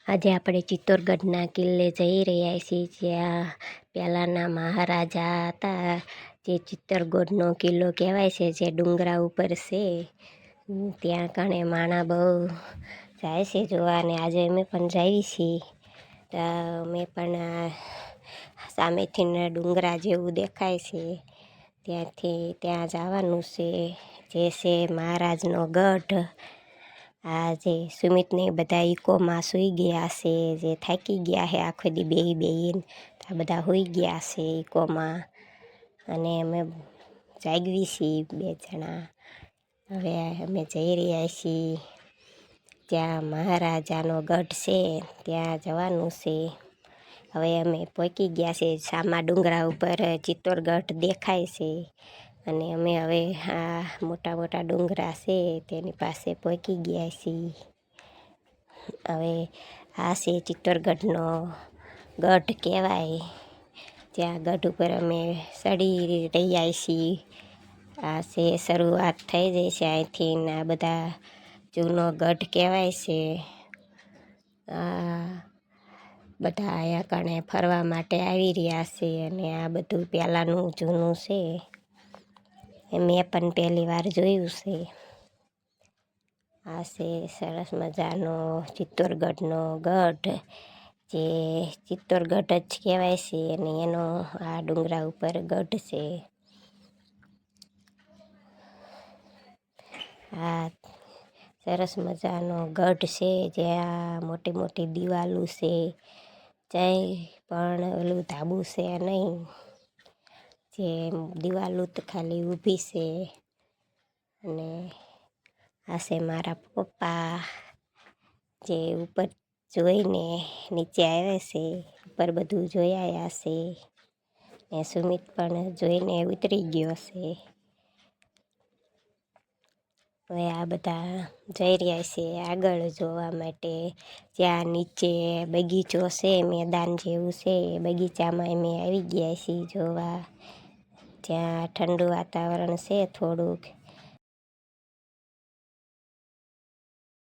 આજે આપણે ચિત્તોડગઢના કિલ્લે જઈ રહ્યા છીએ, જ્યાં પહેલાંના મહારાજા હતા. જે ચિત્તોડગઢનો કિલ્લો કહેવાય છે, જે ડુંગરા ઉપર છે. ત્યાં કણે માણા બહુ જાય છે જોવા, અને આજે અમે પણ જઈએ છીએ. તો અમે પણ સામેથી ડુંગરા જેવું દેખાય છે, ત્યાંથી ત્યાં જવાનું છે. જે છે મહારાજનો ગઢ. આ જે સુમિતને બધા ઇકોમાં સૂઈ ગયા છે, જે થાકી ગયા છે આખો દી બેહીને. આ બધા સૂઈ ગયા છે ઇકોમાં, અને અમે જાગવી છીએ 2 જણા. હવે અમે જઈ રહ્યા છીએ ત્યાં મહારાજાનો ગઢ છે, ત્યાં જવાનું છે. હવે અમે પહોંચી ગયા છે સામા ડુંગરા ઉપર ચિત્તોડગઢ દેખાય છે, અને અમે હવે આ મોટા મોટા ડુંગરા છે તેની પાસે પહોંચી ગયા છીએ. હવે આ છે ચિત્તોડગઢનો ગઢ કહેવાય. ત્યાં ગઢ ઉપર અમે ચડી રહ્યા છીએ. આ છે શરૂઆત થઈ જાય છે અહીંથી. આ બધા જૂનો ગઢ કહેવાય છે. આ બધા અહીંયા કણે ફરવા માટે આવી રહ્યા છે, અને આ બધું પહેલાંનું જૂનું છે. મેં પણ પહેલી વાર જોયું છે. આ છે સરસ મજાનો ચિત્તોડગઢનો ગઢ, જે ચિત્તોડગઢ જ કહેવાય છે, અને એનો આ ડુંગરા ઉપર ગઢ છે. આ સરસ મજાનો ગઢ છે, જ્યાં મોટી મોટી દિવાલો છે. ક્યાંય પણ ઓલું ધાબું છે નહીં, જે દિવાલો તો ખાલી ઊભી છે. અને આ છે મારા પપ્પા, જે ઉપર જોઈને નીચે આવે છે. ઉપર બધું જોઈ આવ્યા છે, ને સુમિત પણ જોઈને ઉતરી ગયો છે. હવે આ બધા જઈ રહ્યા છે આગળ જોવા માટે, જ્યાં નીચે બગીચો છે, મેદાન જેવું છે. બગીચામાં અમે આવી ગયા છીએ જોવા. જ્યાં ઠંડુ વાતાવરણ છે થોડુંક,